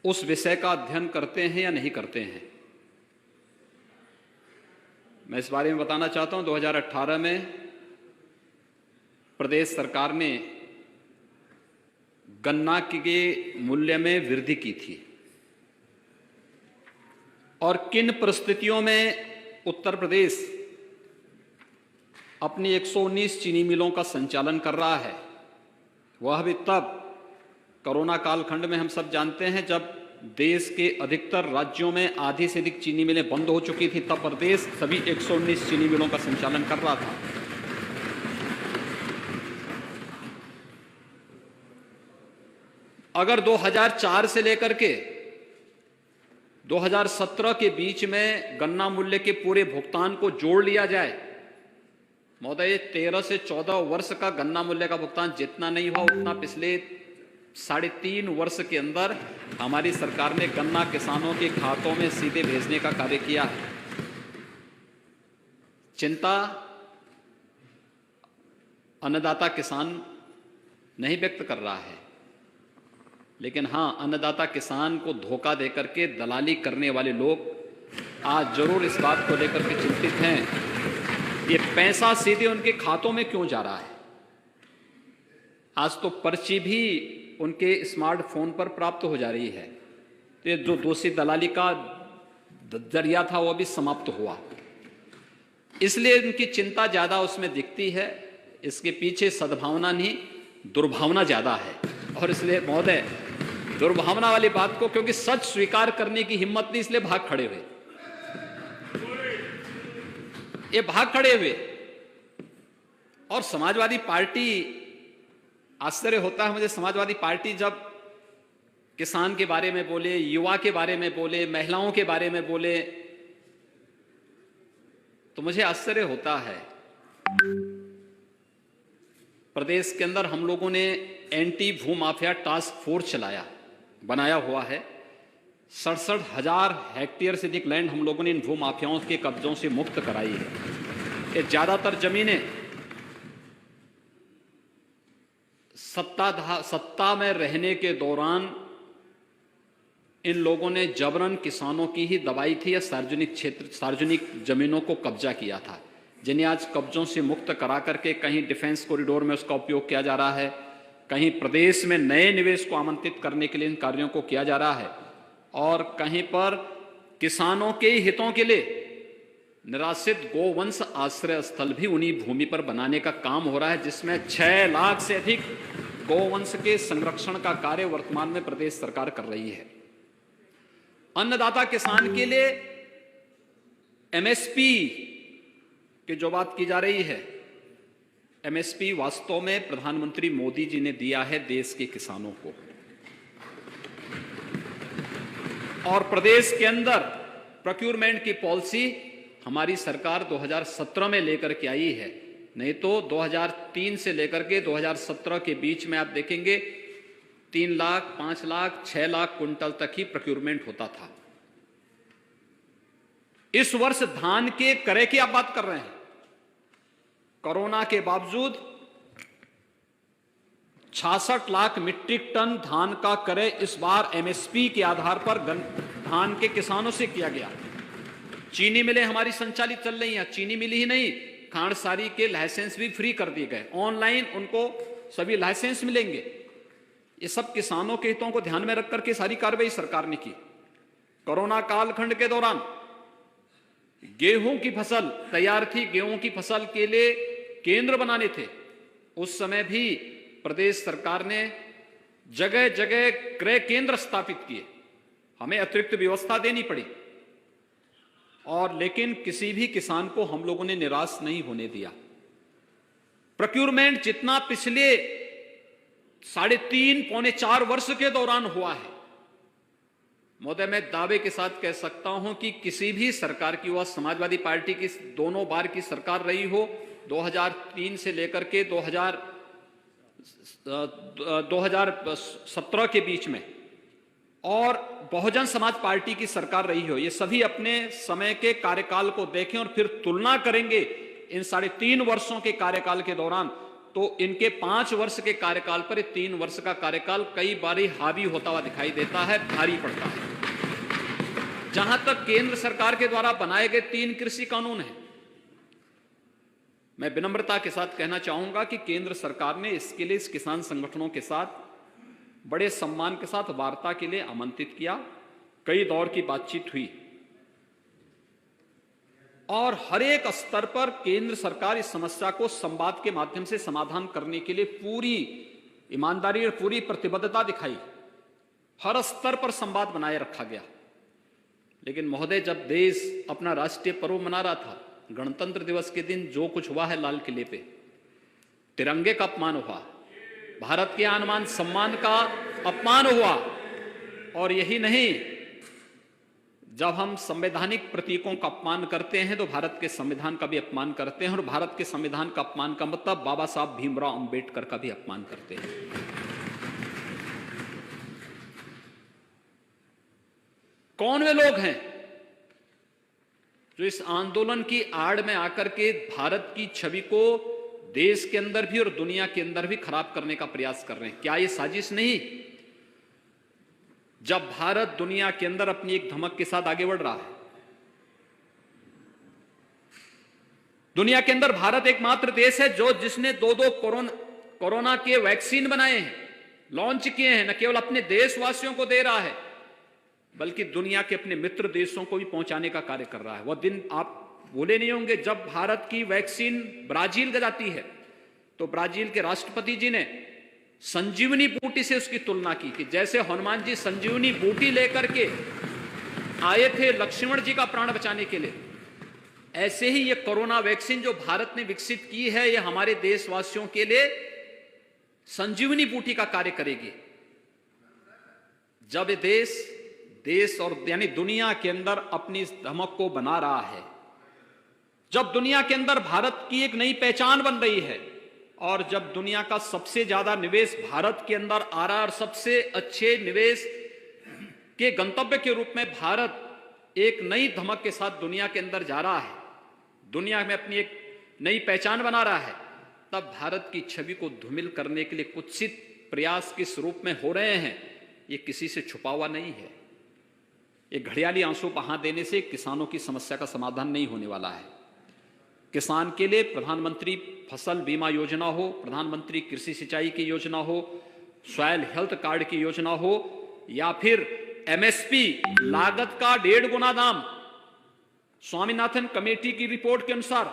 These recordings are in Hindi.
उस विषय का अध्ययन करते हैं या नहीं करते हैं। मैं इस बारे में बताना चाहता हूं, 2018 में प्रदेश सरकार ने गन्ना के मूल्य में वृद्धि की थी और किन परिस्थितियों में उत्तर प्रदेश अपनी 119 चीनी मिलों का संचालन कर रहा है, वह भी तब कोरोना कालखंड में हम सब जानते हैं जब देश के अधिकतर राज्यों में आधी से अधिक चीनी मिलें बंद हो चुकी थी, तब प्रदेश सभी 119 चीनी मिलों का संचालन कर रहा था। अगर 2004 से लेकर के 2017 के बीच में गन्ना मूल्य के पूरे भुगतान को जोड़ लिया जाए, महोदय 13 से 14 वर्ष का गन्ना मूल्य का भुगतान जितना नहीं हुआ उतना पिछले 3.5 वर्ष के अंदर हमारी सरकार ने गन्ना किसानों के खातों में सीधे भेजने का कार्य किया है। चिंता अन्नदाता किसान नहीं व्यक्त कर रहा है, लेकिन हां, अन्नदाता किसान को धोखा देकर के दलाली करने वाले लोग आज जरूर इस बात को लेकर के चिंतित हैं, ये पैसा सीधे उनके खातों में क्यों जा रहा है। आज तो पर्ची भी उनके स्मार्टफोन पर प्राप्त हो जा रही है, तो ये जो दोषी दलाली का जरिया था वो भी समाप्त हुआ, इसलिए उनकी चिंता ज्यादा उसमें दिखती है। इसके पीछे सद्भावना नहीं, दुर्भावना ज्यादा है। और इसलिए महोदय, दुर्भावना वाली बात को, क्योंकि सच स्वीकार करने की हिम्मत नहीं, इसलिए भाग खड़े हुए, ये भाग खड़े हुए। और समाजवादी पार्टी, आश्चर्य होता है मुझे, समाजवादी पार्टी जब किसान के बारे में बोले, युवा के बारे में बोले, महिलाओं के बारे में बोले, तो मुझे आश्चर्य होता है। प्रदेश के अंदर हम लोगों ने एंटी भू माफिया टास्क फोर्स बनाया हुआ है। 67,000 हेक्टेयर से अधिक लैंड हम लोगों ने इन भू माफियाओं के कब्जों से मुक्त कराई है। ये ज्यादातर जमीनें सत्ता में रहने के दौरान इन लोगों ने जबरन किसानों की ही दबाई थी या सार्वजनिक जमीनों को कब्जा किया था, जिन्हें आज कब्जों से मुक्त करा करके कहीं डिफेंस कॉरिडोर में उसका उपयोग किया जा रहा है, कहीं प्रदेश में नए निवेश को आमंत्रित करने के लिए इन कार्यों को किया जा रहा है, और कहीं पर किसानों के हितों के लिए निराश्रित गोवंश आश्रय स्थल भी उन्हीं भूमि पर बनाने का काम हो रहा है, जिसमें 6 लाख से अधिक गोवंश के संरक्षण का कार्य वर्तमान में प्रदेश सरकार कर रही है। अन्नदाता किसान के लिए एमएसपी की जो बात की जा रही है, एमएसपी वास्तव में प्रधानमंत्री मोदी जी ने दिया है देश के किसानों को, और प्रदेश के अंदर प्रोक्योरमेंट की पॉलिसी हमारी सरकार 2017 में लेकर के आई है। नहीं तो 2003 से लेकर के 2017 के बीच में आप देखेंगे 3 लाख, 5 लाख, 6 लाख कुंटल तक ही प्रोक्योरमेंट होता था। इस वर्ष धान के क्रय की आप बात कर रहे हैं, कोरोना के बावजूद 66 लाख मीट्रिक टन धान का क्रय इस बार एमएसपी के आधार पर धान के किसानों से किया गया। चीनी मिलें हमारी संचालित चल रही हैं, चीनी मिली ही नहीं, खांडसारी के लाइसेंस भी फ्री कर दिए गए, ऑनलाइन उनको सभी लाइसेंस मिलेंगे। ये सब किसानों के हितों को ध्यान में रख करके सारी कार्रवाई सरकार ने की। कोरोना कालखंड के दौरान गेहूं की फसल तैयार थी, गेहूं की फसल के लिए केंद्र बनाने थे, उस समय भी प्रदेश सरकार ने जगह जगह क्रय केंद्र स्थापित किए, हमें अतिरिक्त व्यवस्था देनी पड़ी, और लेकिन किसी भी किसान को हम लोगों ने निराश नहीं होने दिया। प्रोक्योरमेंट जितना पिछले 3.5 पौने 4 वर्ष के दौरान हुआ है, महोदय मैं दावे के साथ कह सकता हूं कि किसी भी सरकार की, वह समाजवादी पार्टी की दोनों बार की सरकार रही हो, 2003 से लेकर के 2017 के बीच में, और बहुजन समाज पार्टी की सरकार रही हो, ये सभी अपने समय के कार्यकाल को देखें और फिर तुलना करेंगे इन 3.5 वर्षों के कार्यकाल के दौरान तो इनके 5 वर्ष के कार्यकाल पर 3 वर्ष का कार्यकाल कई बारी हावी होता हुआ दिखाई देता है, भारी पड़ता है। जहां तक केंद्र सरकार के द्वारा बनाए गए 3 कृषि कानून हैं, मैं विनम्रता के साथ कहना चाहूंगा कि केंद्र सरकार ने इसके लिए इस किसान संगठनों के साथ बड़े सम्मान के साथ वार्ता के लिए आमंत्रित किया, कई दौर की बातचीत हुई और हर एक स्तर पर केंद्र सरकार इस समस्या को संवाद के माध्यम से समाधान करने के लिए पूरी ईमानदारी और पूरी प्रतिबद्धता दिखाई। हर स्तर पर संवाद बनाए रखा गया। लेकिन महोदय, जब देश अपना राष्ट्रीय पर्व मना रहा था, गणतंत्र दिवस के दिन जो कुछ हुआ है लाल किले पे, तिरंगे का अपमान हुआ, भारत के आन बान सम्मान का अपमान हुआ, और यही नहीं, जब हम संवैधानिक प्रतीकों का अपमान करते हैं तो भारत के संविधान का भी अपमान करते हैं, और भारत के संविधान का अपमान का मतलब बाबा साहब भीमराव अंबेडकर का भी अपमान करते हैं। कौन वे लोग हैं जो इस आंदोलन की आड़ में आकर के भारत की छवि को देश के अंदर भी और दुनिया के अंदर भी खराब करने का प्रयास कर रहे हैं? क्या ये साजिश नहीं? जब भारत दुनिया के अंदर अपनी एक धमक के साथ आगे बढ़ रहा है, दुनिया के अंदर भारत एकमात्र देश है जिसने दो कोरोना के वैक्सीन बनाए हैं, लॉन्च किए हैं, न केवल अपने देशवासियों को दे रहा है बल्कि दुनिया के अपने मित्र देशों को भी पहुंचाने का कार्य कर रहा है। वह दिन आप भूले नहीं होंगे जब भारत की वैक्सीन ब्राजील जाती है तो ब्राजील के राष्ट्रपति जी ने संजीवनी बूटी से उसकी तुलना की कि जैसे हनुमान जी संजीवनी बूटी लेकर के आए थे लक्ष्मण जी का प्राण बचाने के लिए, ऐसे ही ये कोरोना वैक्सीन जो भारत ने विकसित की है, ये हमारे देशवासियों के लिए संजीवनी बूटी का कार्य करेगी। जब ये देश और यानी दुनिया के अंदर अपनी धमक को बना रहा है, जब दुनिया के अंदर भारत की एक नई पहचान बन रही है, और जब दुनिया का सबसे ज्यादा निवेश भारत के अंदर आ रहा है और सबसे अच्छे निवेश के गंतव्य के रूप में भारत एक नई धमक के साथ दुनिया के अंदर जा रहा है, दुनिया में अपनी एक नई पहचान बना रहा है, तब भारत की छवि को धूमिल करने के लिए कुत्सित प्रयास किस रूप में हो रहे हैं, ये किसी से छुपा हुआ नहीं है। ये घड़ियाली आंसू बहा देने से किसानों की समस्या का समाधान नहीं होने वाला है। किसान के लिए प्रधानमंत्री फसल बीमा योजना हो, प्रधानमंत्री कृषि सिंचाई की योजना हो, सॉयल हेल्थ कार्ड की योजना हो, या फिर एमएसपी लागत का 1.5 गुना दाम, स्वामीनाथन कमेटी की रिपोर्ट के अनुसार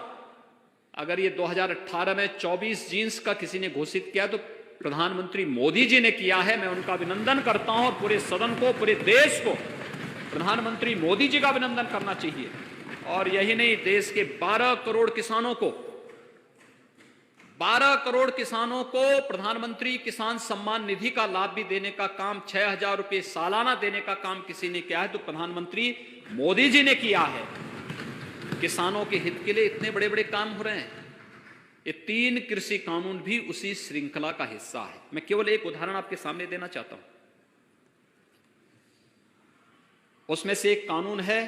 अगर ये 2018 में 24 जीन्स का किसी ने घोषित किया तो प्रधानमंत्री मोदी जी ने किया है। मैं उनका अभिनंदन करता हूं, और पूरे सदन को, पूरे देश को प्रधानमंत्री मोदी जी का अभिनंदन करना चाहिए। और यही नहीं, देश के 12 करोड़ किसानों को प्रधानमंत्री किसान सम्मान निधि का लाभ भी देने का काम, 6,000 रुपए सालाना देने का काम किसी ने किया है तो प्रधानमंत्री मोदी जी ने किया है। किसानों के हित के लिए इतने बड़े बड़े काम हो रहे हैं। ये 3 कृषि कानून भी उसी श्रृंखला का हिस्सा है। मैं केवल एक उदाहरण आपके सामने देना चाहता हूं। उसमें से एक कानून है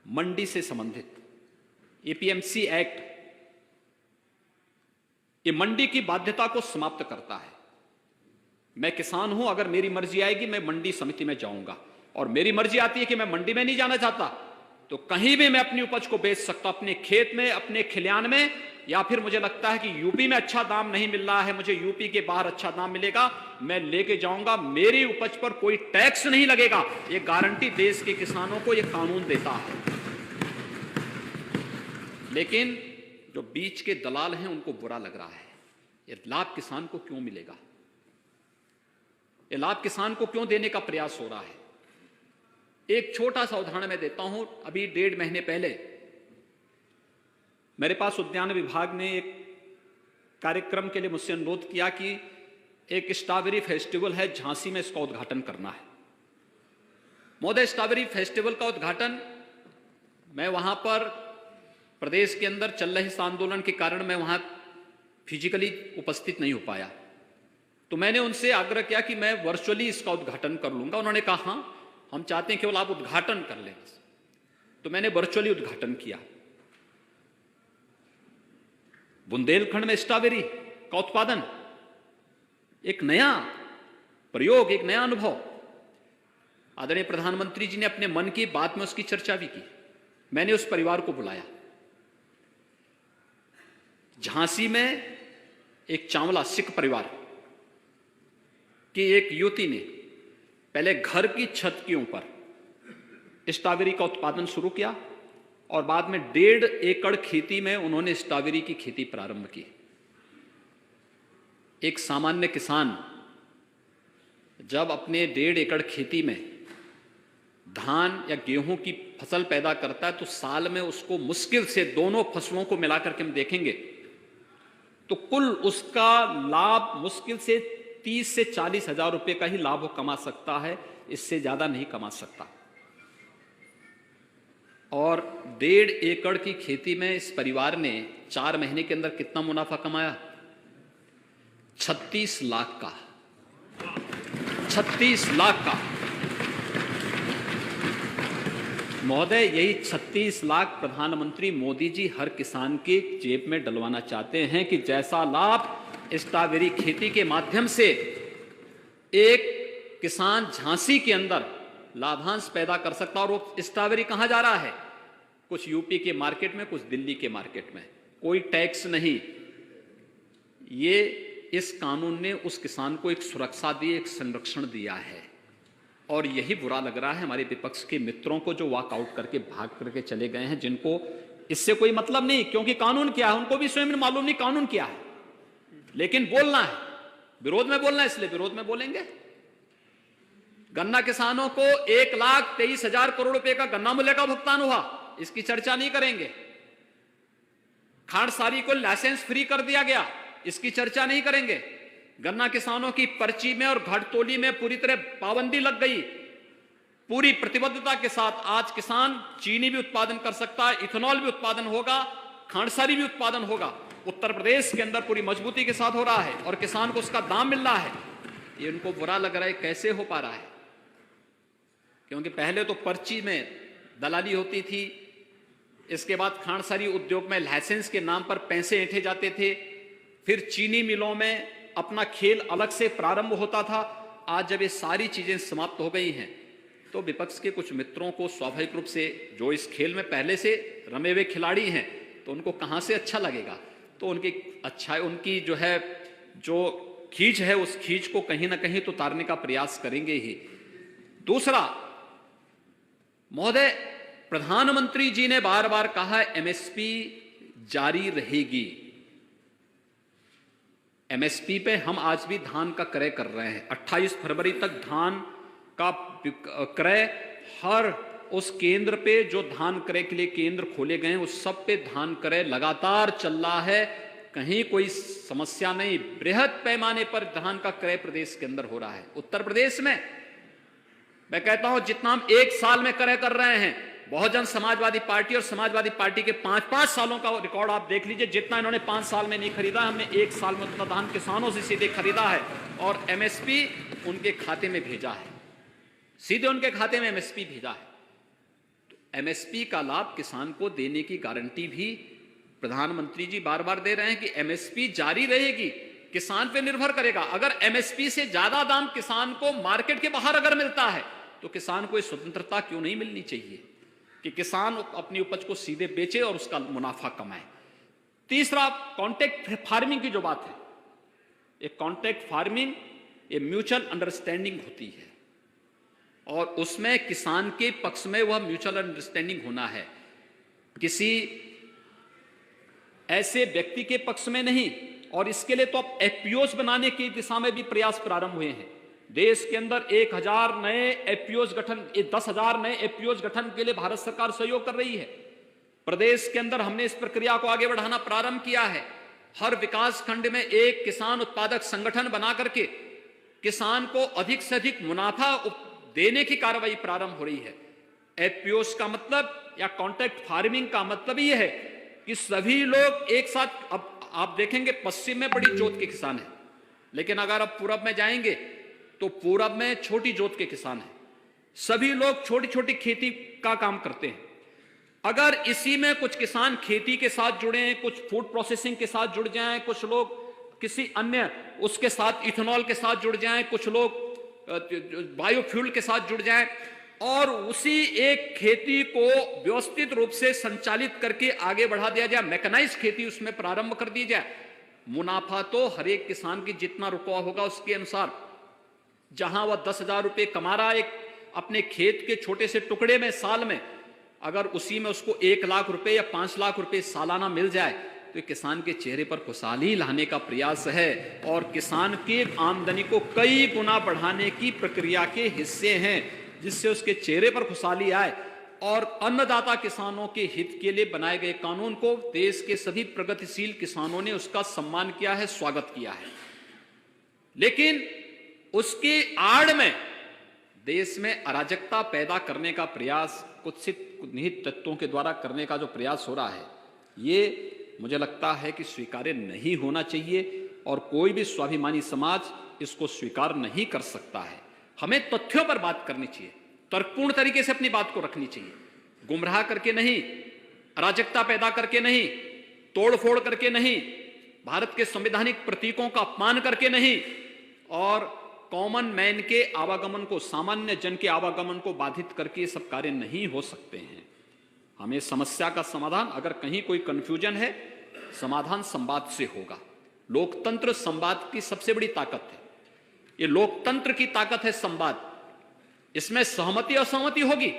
मंडी से संबंधित, एपीएमसी एक्ट। ये मंडी की बाध्यता को समाप्त करता है। मैं किसान हूं, अगर मेरी मर्जी आएगी मैं मंडी समिति में जाऊंगा, और मेरी मर्जी आती है कि मैं मंडी में नहीं जाना चाहता तो कहीं भी मैं अपनी उपज को बेच सकता, अपने खेत में, अपने खलिहान में, या फिर मुझे लगता है कि यूपी में अच्छा दाम नहीं मिल रहा है, मुझे यूपी के बाहर अच्छा दाम मिलेगा, मैं लेके जाऊंगा, मेरी उपज पर कोई टैक्स नहीं लगेगा। ये गारंटी देश के किसानों को ये कानून देता है। लेकिन जो बीच के दलाल हैं उनको बुरा लग रहा है। ये लाभ किसान को क्यों मिलेगा? ये लाभ किसान को क्यों देने का प्रयास हो रहा है? एक छोटा सा उदाहरण मैं देता हूं। अभी 1.5 महीने पहले मेरे पास उद्यान विभाग ने एक कार्यक्रम के लिए मुझसे अनुरोध किया कि एक स्ट्रॉबेरी फेस्टिवल है झांसी में, इसका उद्घाटन करना है। महोदय, स्ट्रॉबेरी फेस्टिवल का उद्घाटन मैं वहां पर प्रदेश के अंदर चल रहे इस आंदोलन के कारण मैं वहां फिजिकली उपस्थित नहीं हो पाया, तो मैंने उनसे आग्रह किया कि मैं वर्चुअली इसका उद्घाटन कर लूंगा। उन्होंने कहा हाँ, हम चाहते हैं केवल आप उद्घाटन कर लें। तो मैंने वर्चुअली उद्घाटन किया। बुंदेलखंड में स्ट्रॉबेरी का उत्पादन, एक नया प्रयोग, एक नया अनुभव। आदरणीय प्रधानमंत्री जी ने अपने मन की बात में उसकी चर्चा भी की। मैंने उस परिवार को बुलाया। झांसी में एक चावला सिख परिवार की एक युवती ने पहले घर की छत के ऊपर स्ट्रॉबेरी का उत्पादन शुरू किया और बाद में 1.5 एकड़ खेती में उन्होंने स्ट्रॉबेरी की खेती प्रारंभ की। एक सामान्य किसान जब अपने 1.5 एकड़ खेती में धान या गेहूं की फसल पैदा करता है तो साल में उसको मुश्किल से दोनों फसलों को मिलाकर के हम देखेंगे तो कुल उसका लाभ मुश्किल से 30 से 40 हजार रुपए का ही लाभ वो कमा सकता है, इससे ज्यादा नहीं कमा सकता। और 1.5 एकड़ की खेती में इस परिवार ने 4 महीने के अंदर कितना मुनाफा कमाया? 36 लाख का। 36 लाख का। महोदय, यही 36 लाख प्रधानमंत्री मोदी जी हर किसान के जेब में डलवाना चाहते हैं कि जैसा लाभ स्ट्रॉबेरी खेती के माध्यम से एक किसान झांसी के अंदर लाभांश पैदा कर सकता। और वो स्ट्रॉबेरी कहां जा रहा है? कुछ यूपी के मार्केट में, कुछ दिल्ली के मार्केट में, कोई टैक्स नहीं। ये इस कानून ने उस किसान को एक सुरक्षा दी, एक संरक्षण दिया है। और यही बुरा लग रहा है हमारे विपक्ष के मित्रों को जो वॉकआउट करके भाग करके चले गए हैं, जिनको इससे कोई मतलब नहीं, क्योंकि कानून क्या है उनको भी स्वयं मालूम नहीं कानून क्या है, लेकिन बोलना है, विरोध में बोलना है, इसलिए विरोध में बोलेंगे। गन्ना किसानों को 1,23,000 करोड़ रुपए का गन्ना मूल्य का भुगतान हुआ, इसकी चर्चा नहीं करेंगे। खांडसारी को लाइसेंस फ्री कर दिया गया, इसकी चर्चा नहीं करेंगे। गन्ना किसानों की पर्ची में और घटतोली में पूरी तरह पाबंदी लग गई। पूरी प्रतिबद्धता के साथ आज किसान चीनी भी उत्पादन कर सकता है, इथेनॉल भी उत्पादन होगा, खांडसारी भी उत्पादन होगा। उत्तर प्रदेश के अंदर पूरी मजबूती के साथ हो रहा है और किसान को उसका दाम मिल रहा है। ये उनको बुरा लग रहा है, कैसे हो पा रहा है? क्योंकि पहले तो पर्ची में दलाली होती थी, इसके बाद खांडसारी उद्योग में लाइसेंस के नाम पर पैसे ऐंठे जाते थे, फिर चीनी मिलों में अपना खेल अलग से प्रारंभ होता था। आज जब ये सारी चीजें समाप्त हो गई हैं तो विपक्ष के कुछ मित्रों को स्वाभाविक रूप से, जो इस खेल में पहले से रमे हुए खिलाड़ी हैं, तो उनको कहां से अच्छा लगेगा? तो उनकी उनकी जो खींच है उस खींच को कहीं ना कहीं तो उतारने का प्रयास करेंगे ही। दूसरा, महोदय, प्रधानमंत्री जी ने बार बार कहा एमएसपी जारी रहेगी। एमएसपी पे हम आज भी धान का क्रय कर रहे हैं। 28 फरवरी तक धान का क्रय हर उस केंद्र पे जो धान क्रय के लिए केंद्र खोले गए हैं उस सब पे धान क्रय लगातार चल रहा है, कहीं कोई समस्या नहीं। बृहद पैमाने पर धान का क्रय प्रदेश के अंदर हो रहा है। उत्तर प्रदेश में मैं कहता हूं जितना हम 1 साल में क्रय कर रहे हैं, बहुजन समाजवादी पार्टी और समाजवादी पार्टी के 5-5 सालों का रिकॉर्ड आप देख लीजिए, जितना इन्होंने 5 साल में नहीं खरीदा, हमने 1 साल में उतना धान किसानों से सीधे खरीदा है और एमएसपी उनके खाते में भेजा है, सीधे उनके खाते में एमएसपी भेजा है। तो एमएसपी का लाभ किसान को देने की गारंटी भी प्रधानमंत्री जी बार बार दे रहे हैं कि एमएसपी जारी रहेगी, किसान पे निर्भर करेगा। अगर एमएसपी से ज्यादा दाम किसान को मार्केट के बाहर अगर मिलता है तो किसान को स्वतंत्रता क्यों नहीं मिलनी चाहिए कि किसान अपनी उपज को सीधे बेचे और उसका मुनाफा कमाए। तीसरा, कॉन्ट्रैक्ट फार्मिंग की जो बात है, ये कॉन्ट्रैक्ट फार्मिंग ये म्यूचुअल अंडरस्टैंडिंग होती है और उसमें किसान के पक्ष में वह म्यूचुअल अंडरस्टैंडिंग होना है, किसी ऐसे व्यक्ति के पक्ष में नहीं। और इसके लिए तो अब एफपीओज बनाने की दिशा में भी प्रयास प्रारंभ हुए हैं। देश के अंदर 1,000 नए एफपीओज गठन, 10,000 नए एफपीओज गठन के लिए भारत सरकार सहयोग कर रही है। प्रदेश के अंदर हमने इस प्रक्रिया को आगे बढ़ाना प्रारंभ किया है। हर विकास खंड में एक किसान उत्पादक संगठन बना करके किसान को अधिक से अधिक मुनाफा देने की कार्रवाई प्रारंभ हो रही है। एफपीओज का मतलब या कॉन्ट्रैक्ट फार्मिंग का मतलब यह है कि सभी लोग एक साथ, अब आप देखेंगे पश्चिम में बड़ी जोत के किसान हैं, लेकिन अगर आप पूरब में जाएंगे तो पूरब में छोटी जोत के किसान हैं। सभी लोग छोटी छोटी खेती का काम करते हैं। अगर इसी में कुछ किसान खेती के साथ जुड़े हैं, कुछ फूड प्रोसेसिंग के साथ जुड़ जाएं, कुछ लोग किसी अन्य उसके साथ इथेनॉल के साथ जुड़ जाएं, कुछ लोग बायोफ्यूल के साथ जुड़ जाएं और उसी एक खेती को व्यवस्थित रूप से संचालित करके आगे बढ़ा दिया जाए, मैकेनाइज खेती उसमें प्रारंभ कर दी जाए, मुनाफा तो हर एक किसान की जितना रुपया होगा उसके अनुसार, जहां वह 10,000 रुपये कमा रहा है अपने खेत के छोटे से टुकड़े में साल में, अगर उसी में उसको 1 लाख रुपए या 5 लाख रुपए सालाना मिल जाए तो किसान के चेहरे पर खुशहाली लाने का प्रयास है और किसान की आमदनी को कई गुना बढ़ाने की प्रक्रिया के हिस्से हैं, जिससे उसके चेहरे पर खुशहाली आए। और अन्नदाता किसानों के हित के लिए बनाए गए कानून को देश के सभी प्रगतिशील किसानों ने उसका सम्मान किया है, स्वागत किया है। लेकिन उसके आड़ में देश में अराजकता पैदा करने का प्रयास कुत्सित निहित तत्वों के द्वारा करने का जो प्रयास हो रहा है, ये मुझे लगता है कि स्वीकार्य नहीं होना चाहिए और कोई भी स्वाभिमानी समाज इसको स्वीकार नहीं कर सकता है। हमें तथ्यों पर बात करनी चाहिए, तर्कपूर्ण तरीके से अपनी बात को रखनी चाहिए, गुमराह करके नहीं, अराजकता पैदा करके नहीं, तोड़फोड़ करके नहीं, भारत के संवैधानिक प्रतीकों का अपमान करके नहीं और कॉमन मैन के आवागमन को, सामान्य जन के आवागमन को बाधित करके ये सब कार्य नहीं हो सकते हैं। हमें समस्या का समाधान, अगर कहीं कोई कंफ्यूजन है, समाधान संवाद से होगा। लोकतंत्र संवाद की सबसे बड़ी ताकत है, ये लोकतंत्र की ताकत है संवाद। इसमें सहमति असहमति होगी,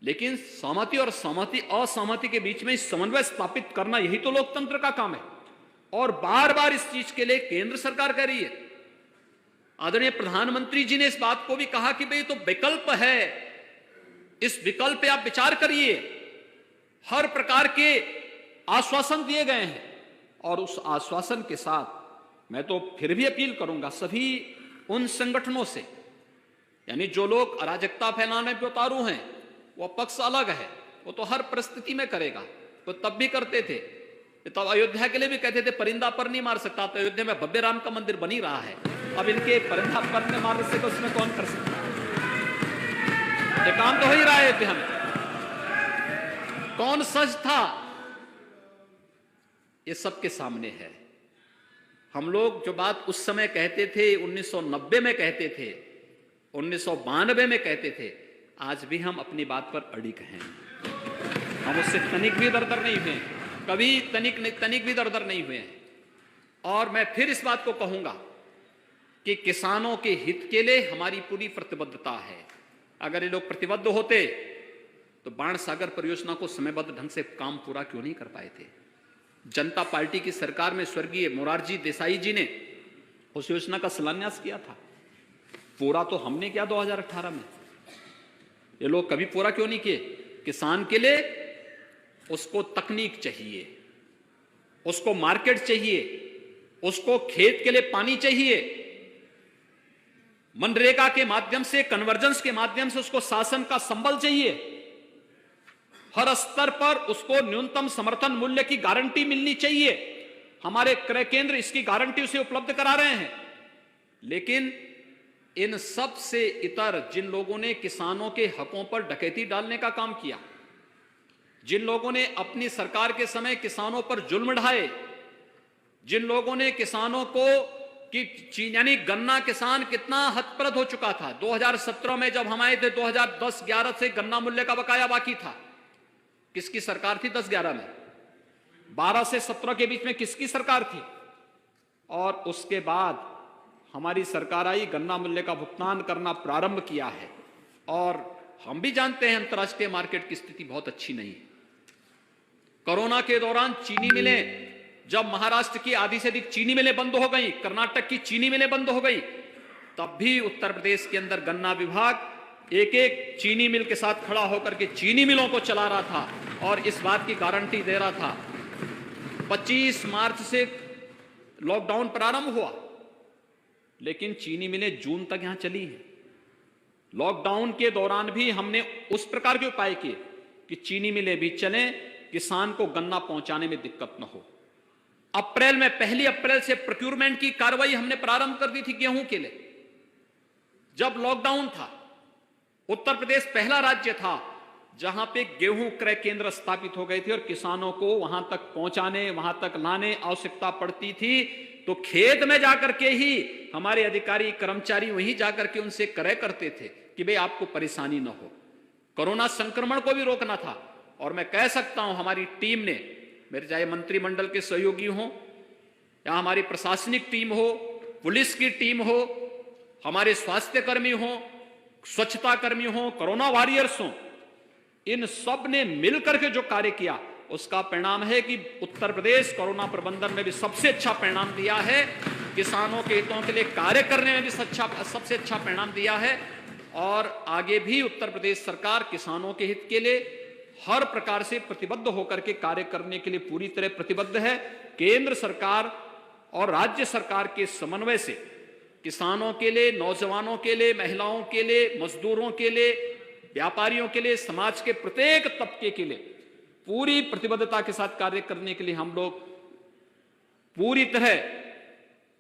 लेकिन सहमति और सहमति असहमति के बीच में समन्वय स्थापित करना, यही तो लोकतंत्र का काम है। और बार बार इस चीज के लिए केंद्र सरकार कह रही है। आदरणीय प्रधानमंत्री जी ने इस बात को भी कहा कि भाई तो विकल्प है, इस विकल्प पे आप विचार करिए। हर प्रकार के आश्वासन दिए गए हैं और उस आश्वासन के साथ मैं तो फिर भी अपील करूंगा सभी उन संगठनों से, यानी जो लोग अराजकता फैलाने पे उतारू हैं, वो पक्ष अलग है, वो तो हर परिस्थिति में करेगा, वो तब भी करते थे। तब अयोध्या के लिए भी कहते थे परिंदा पर नहीं मार सकता, तो अयोध्या में भव्य राम का मंदिर बनी रहा है। अब इनके परिंदा पर में मारने से तो उसमें कौन कर सकता है? ये काम तो हो ही रहा है अयोध्या में। कौन सच था, ये सबके सामने है। हम लोग जो बात उस समय कहते थे, 1990 में कहते थे, 1992 में कहते थे, आज भी हम अपनी बात पर अड़िग हैं। हम उससे तनिक भी दरदर नहीं हुए, कभी तनिक भी दरदर नहीं हुए हैं। और मैं फिर इस बात को कहूंगा कि किसानों के हित के लिए हमारी पूरी प्रतिबद्धता है। अगर ये लोग प्रतिबद्ध होते तो बाण सागर परियोजना को समयबद्ध ढंग से काम पूरा क्यों नहीं कर पाए थे? जनता पार्टी की सरकार में स्वर्गीय मोरारजी देसाई जी ने उस योजना का शिलान्यास किया था, पूरा तो हमने किया 2018 में। ये लोग कभी पूरा क्यों नहीं किए? किसान के लिए उसको तकनीक चाहिए, उसको मार्केट चाहिए, उसको खेत के लिए पानी चाहिए, मनरेगा के माध्यम से, कन्वर्जेंस के माध्यम से उसको शासन का संबल चाहिए, हर स्तर पर उसको न्यूनतम समर्थन मूल्य की गारंटी मिलनी चाहिए। हमारे क्रय केंद्र इसकी गारंटी उसे उपलब्ध करा रहे हैं। लेकिन इन सब से इतर जिन लोगों ने किसानों के हकों पर डकैती डालने का काम किया, जिन लोगों ने अपनी सरकार के समय किसानों पर जुल्म ढाए, जिन लोगों ने किसानों को कि यानी गन्ना किसान कितना हतप्रद हो चुका था। 2017 में जब हम आए थे, 2010-11 से गन्ना मूल्य का बकाया बाकी था। किसकी सरकार थी 10-11 में? 12 से 17 के बीच में किसकी सरकार थी? और उसके बाद हमारी सरकार आई, गन्ना मूल्य का भुगतान करना प्रारंभ किया है। और हम भी जानते हैं अंतर्राष्ट्रीय मार्केट की स्थिति बहुत अच्छी नहीं है। कोरोना के दौरान चीनी मिलें, जब महाराष्ट्र की आधी से अधिक चीनी मिलें बंद हो गई, कर्नाटक की चीनी मिलें बंद हो गई, तब भी उत्तर प्रदेश के अंदर गन्ना विभाग एक एक चीनी मिल के साथ खड़ा होकर के चीनी मिलों को चला रहा था और इस बात की गारंटी दे रहा था। 25 मार्च से लॉकडाउन प्रारंभ हुआ, लेकिन चीनी मिलें जून तक यहां चली है। लॉकडाउन के दौरान भी हमने उस प्रकार के उपाय किए कि चीनी मिलें भी चलें, किसान को गन्ना पहुंचाने में दिक्कत न हो। अप्रैल में, 1 अप्रैल से प्रोक्यूरमेंट की कार्रवाई हमने प्रारंभ कर दी थी गेहूं के लिए। जब लॉकडाउन था, उत्तर प्रदेश पहला राज्य था जहां पे गेहूं क्रय केंद्र स्थापित हो गए थे और किसानों को वहां तक पहुंचाने, वहां तक लाने आवश्यकता पड़ती थी, तो खेत में जाकर के ही हमारे अधिकारी कर्मचारी वहीं जाकर के उनसे क्रय करते थे कि भाई आपको परेशानी न हो। कोरोना संक्रमण को भी रोकना था। और मैं कह सकता हूं हमारी टीम ने, मेरे चाहे मंत्रिमंडल के सहयोगी हों या हमारी प्रशासनिक टीम हो, पुलिस की टीम हो, हमारे स्वास्थ्य कर्मी हो, स्वच्छता कर्मी हो, कोरोना वॉरियर्स हो, इन सब ने मिलकर के जो कार्य किया उसका परिणाम है कि उत्तर प्रदेश कोरोना प्रबंधन में भी सबसे अच्छा परिणाम दिया है, किसानों के हितों के लिए कार्य करने में भी सबसे अच्छा परिणाम दिया है। और आगे भी उत्तर प्रदेश सरकार किसानों के हित के लिए हर प्रकार से प्रतिबद्ध होकर के कार्य करने के लिए पूरी तरह प्रतिबद्ध है। केंद्र सरकार और राज्य सरकार के समन्वय से किसानों के लिए, नौजवानों के लिए, महिलाओं के लिए, मजदूरों के लिए, व्यापारियों के लिए, समाज के प्रत्येक तबके के लिए पूरी प्रतिबद्धता के साथ कार्य करने के लिए हम लोग पूरी तरह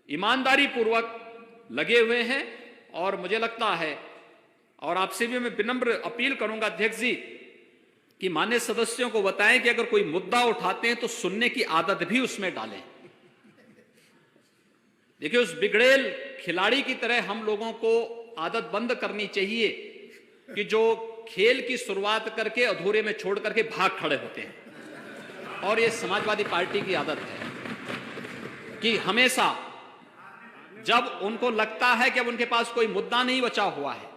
ईमानदारी पूर्वक लगे हुए हैं। और मुझे लगता है, और आपसे भी मैं विनम्र अपील करूंगा अध्यक्ष जी, कि माननीय सदस्यों को बताएं कि अगर कोई मुद्दा उठाते हैं तो सुनने की आदत भी उसमें डालें। देखिए, उस बिगड़ेल खिलाड़ी की तरह हम लोगों को आदत बंद करनी चाहिए कि जो खेल की शुरुआत करके अधूरे में छोड़ करके भाग खड़े होते हैं। और ये समाजवादी पार्टी की आदत है कि हमेशा जब उनको लगता है कि अब उनके पास कोई मुद्दा नहीं बचा हुआ है,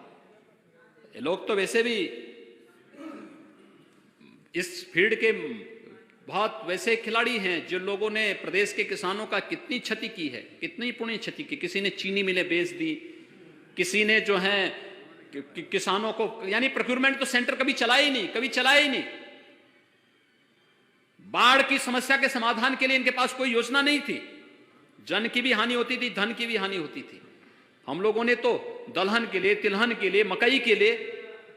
ये लोग तो वैसे भी इस फील्ड के बहुत वैसे खिलाड़ी हैं जिन लोगों ने प्रदेश के किसानों का कितनी क्षति की है, कितनी पुण्य क्षति की। किसी ने चीनी मिलें बेच दी, किसी ने जो है किसानों को, यानी प्रोक्योरमेंट तो सेंटर कभी चलाया ही नहीं। बाढ़ की समस्या के समाधान के लिए इनके पास कोई योजना नहीं थी। जन की भी हानि होती थी, धन की भी हानि होती थी। हम लोगों ने तो दलहन के लिए, तिलहन के लिए, मकई के लिए,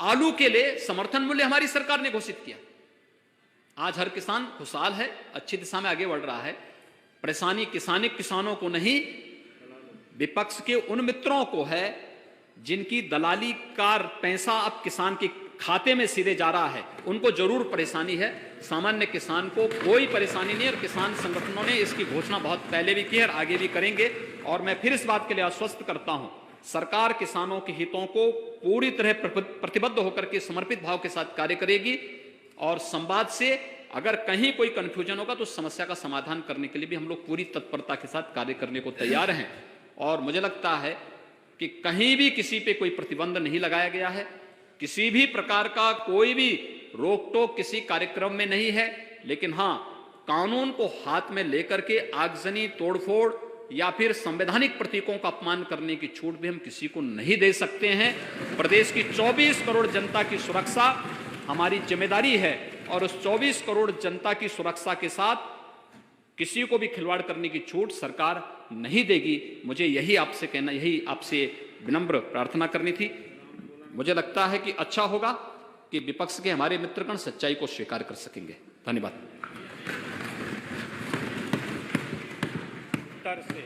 आलू के लिए समर्थन मूल्य हमारी सरकार ने घोषित किया। आज हर किसान खुशहाल है, अच्छी दिशा में आगे बढ़ रहा है। परेशानी किसानों को नहीं, विपक्ष के उन मित्रों को है जिनकी दलाली का पैसा अब किसान के खाते में सीधे जा रहा है, उनको जरूर परेशानी है। सामान्य किसान को कोई परेशानी नहीं। और किसान संगठनों ने इसकी घोषणा बहुत पहले भी की है और आगे भी करेंगे। और मैं फिर इस बात के लिए आश्वस्त करता हूं, सरकार किसानों के हितों को पूरी तरह प्रतिबद्ध होकर के समर्पित भाव के साथ कार्य करेगी। और संवाद से अगर कहीं कोई कंफ्यूजन होगा तो समस्या का समाधान करने के लिए भी हम लोग पूरी तत्परता के साथ कार्य करने को तैयार हैं। और मुझे लगता है कि कहीं भी किसी पे कोई प्रतिबंध नहीं लगाया गया है, किसी भी प्रकार का कोई भी रोक टोक किसी कार्यक्रम में नहीं है। लेकिन हाँ, कानून को हाथ में लेकर के आगजनी, तोड़फोड़ या फिर संवैधानिक प्रतीकों का अपमान करने की छूट भी हम किसी को नहीं दे सकते हैं। प्रदेश की 24 करोड़ जनता की सुरक्षा हमारी जिम्मेदारी है और उस 24 करोड़ जनता की सुरक्षा के साथ किसी को भी खिलवाड़ करने की छूट सरकार नहीं देगी। मुझे यही आपसे कहना, यही आपसे विनम्र प्रार्थना करनी थी। मुझे लगता है कि अच्छा होगा कि विपक्ष के हमारे मित्रगण सच्चाई को स्वीकार कर सकेंगे। धन्यवाद। उत्तर से